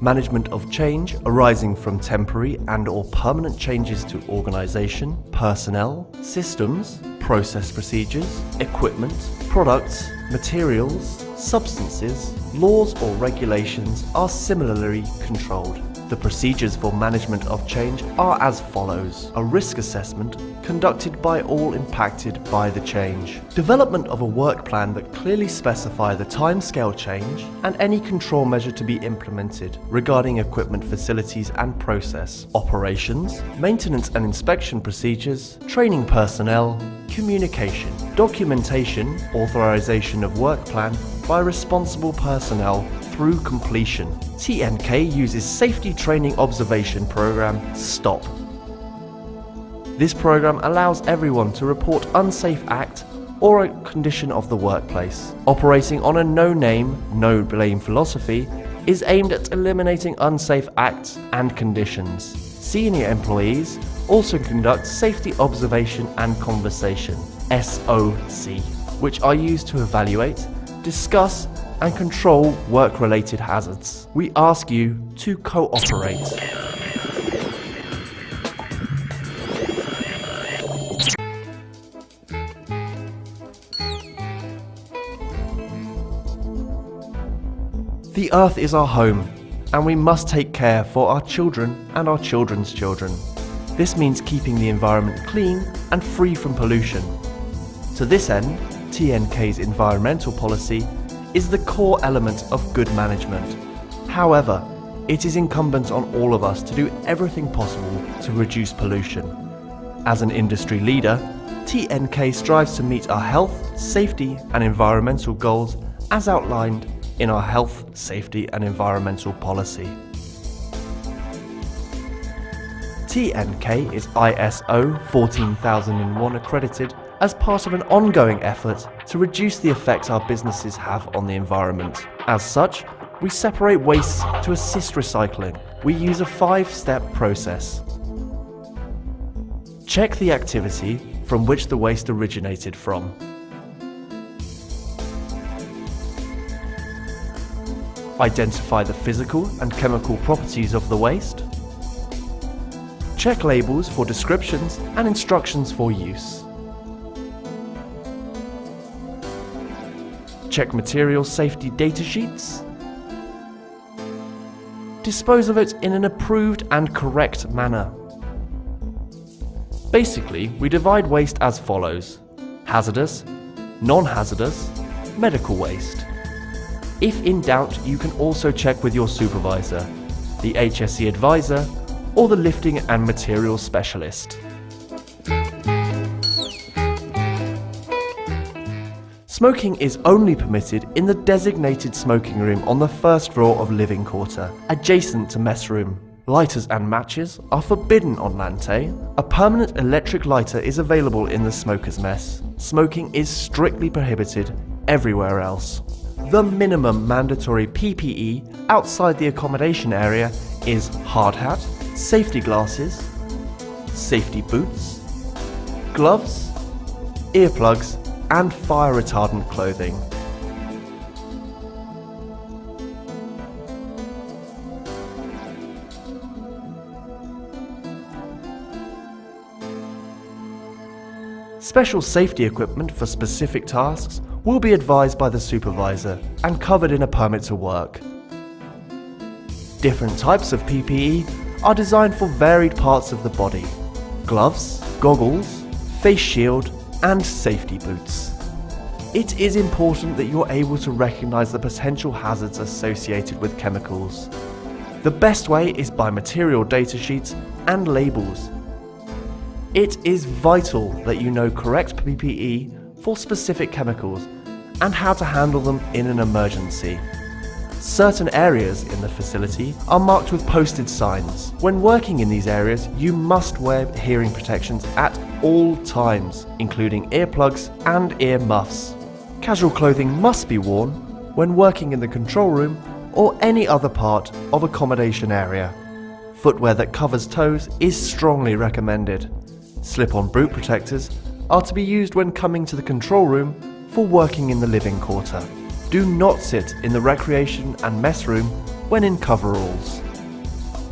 management of change arising from temporary and/or permanent changes to organization, personnel, systems, process procedures, equipment, products, materials, substances, laws or regulations are similarly controlled. The procedures for management of change are as follows. A risk assessment conducted by all impacted by the change. Development of a work plan that clearly specify the timescale change and any control measure to be implemented regarding equipment, facilities and process. Operations, maintenance and inspection procedures, training personnel, communication, documentation, authorization of work plan by responsible personnel through completion. TNK uses Safety Training Observation Program STOP. This program allows everyone to report unsafe act or a condition of the workplace. Operating on a no name, no blame philosophy is aimed at eliminating unsafe acts and conditions. Senior employees also conduct Safety Observation and Conversation, SOC, which are used to evaluate, discuss and control work-related hazards. We ask you to cooperate. The Earth is our home, and we must take care for our children and our children's children. This means keeping the environment clean and free from pollution. To this end, TNK's environmental policy is the core element of good management. However, it is incumbent on all of us to do everything possible to reduce pollution. As an industry leader, TNK strives to meet our health, safety and environmental goals as outlined in our health, safety and environmental policy. TNK is ISO 14001 accredited as part of an ongoing effort to reduce the effects our businesses have on the environment. As such, we separate wastes to assist recycling. We use a 5-step process. Check the activity from which the waste originated from. Identify the physical and chemical properties of the waste. Check labels for descriptions and instructions for use. Check material safety data sheets. Dispose of it in an approved and correct manner. Basically, we divide waste as follows: hazardous, non-hazardous, medical waste. If in doubt, you can also check with your supervisor, the HSE advisor, or the lifting and materials specialist. Smoking is only permitted in the designated smoking room on the first floor of living quarter, adjacent to mess room. Lighters and matches are forbidden on Lan Tay. A permanent electric lighter is available in the smoker's mess. Smoking is strictly prohibited everywhere else. The minimum mandatory PPE outside the accommodation area is hard hat, safety glasses, safety boots, gloves, earplugs, and fire retardant clothing. Special safety equipment for specific tasks will be advised by the supervisor and covered in a permit to work. Different types of PPE are designed for varied parts of the body: gloves, goggles, face shield, and safety boots. It is important that you're able to recognize the potential hazards associated with chemicals. The best way is by material data sheets and labels. It is vital that you know correct PPE for specific chemicals and how to handle them in an emergency. Certain areas in the facility are marked with posted signs. When working in these areas, you must wear hearing protections at all times, including earplugs and ear muffs. Casual clothing must be worn when working in the control room or any other part of accommodation area. Footwear that covers toes is strongly recommended. Slip-on boot protectors are to be used when coming to the control room for working in the living quarter. Do not sit in the recreation and mess room when in coveralls.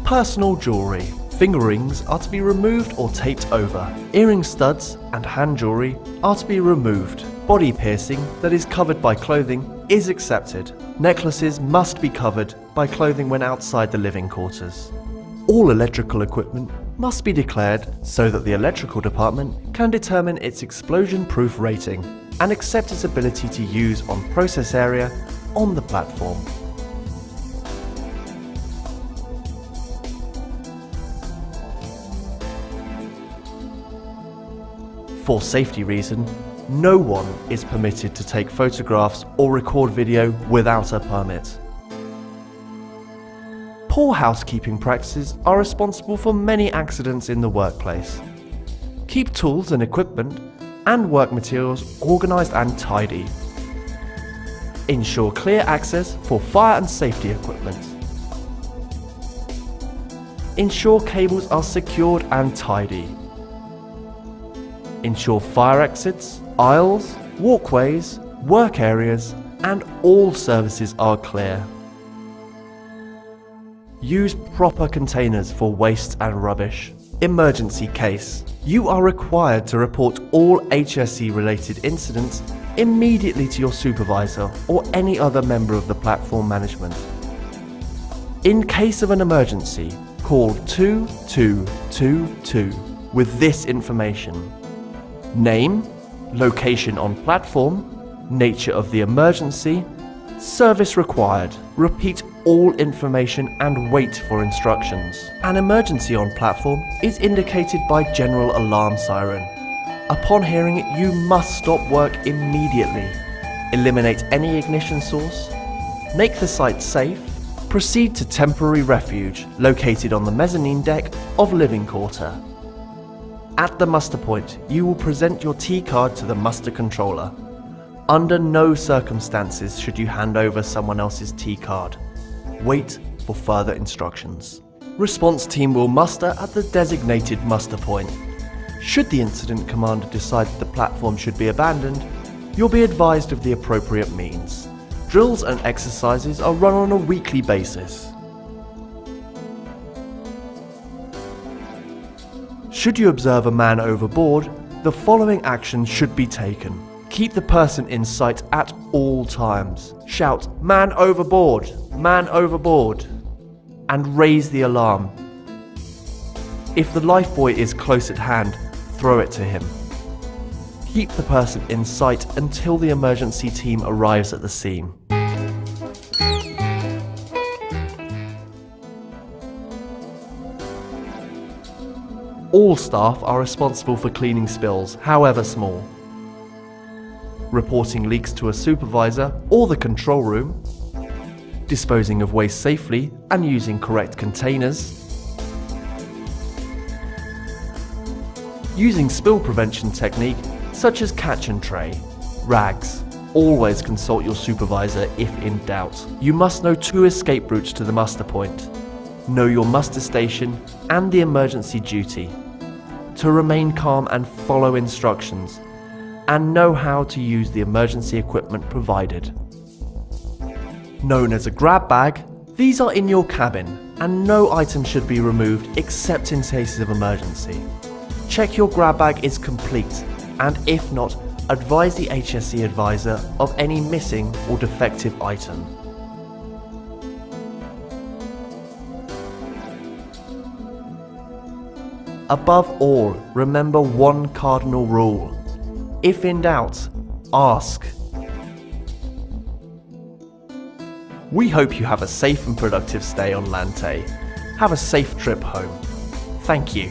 Personal jewellery. Finger rings are to be removed or taped over. Earring studs and hand jewellery are to be removed. Body piercing that is covered by clothing is accepted. Necklaces must be covered by clothing when outside the living quarters. All electrical equipment must be declared so that the electrical department can determine its explosion-proof rating and accept its ability to use on process area on the platform. For safety reason, no one is permitted to take photographs or record video without a permit. Poor housekeeping practices are responsible for many accidents in the workplace. Keep tools and equipment and work materials organised and tidy. Ensure clear access for fire and safety equipment. Ensure cables are secured and tidy. Ensure fire exits, aisles, walkways, work areas, and all services are clear. Use proper containers for waste and rubbish. Emergency case. You are required to report all HSE related incidents immediately to your supervisor or any other member of the platform management. In case of an emergency, call 2222 with this information: name, location on platform, nature of the emergency, service required. Repeat all information and wait for instructions. An emergency on platform is indicated by general alarm siren. Upon hearing it, you must stop work immediately. Eliminate any ignition source. Make the site safe. Proceed to temporary refuge located on the mezzanine deck of living quarter. At the muster point, you will present your T-card to the muster controller. Under no circumstances should you hand over someone else's T-card. Wait for further instructions. Response team will muster at the designated muster point. Should the incident commander decide that the platform should be abandoned, you'll be advised of the appropriate means. Drills and exercises are run on a weekly basis. Should you observe a man overboard, the following actions should be taken. Keep the person in sight at all times. Shout, "Man overboard! Man overboard!" and raise the alarm. If the lifebuoy is close at hand, throw it to him. Keep the person in sight until the emergency team arrives at the scene. All staff are responsible for cleaning spills, however small. Reporting leaks to a supervisor or the control room. Disposing of waste safely and using correct containers. Using spill prevention technique such as catch and tray. Rags. Always consult your supervisor if in doubt. You must know 2 escape routes to the muster point. Know your muster station and the emergency duty. To remain calm and follow instructions, and know how to use the emergency equipment provided. Known as a grab bag, these are in your cabin and no item should be removed except in cases of emergency. Check your grab bag is complete, and if not, advise the HSE advisor of any missing or defective item. Above all, remember one cardinal rule. If in doubt, ask. We hope you have a safe and productive stay on Lan Tay. Have a safe trip home. Thank you.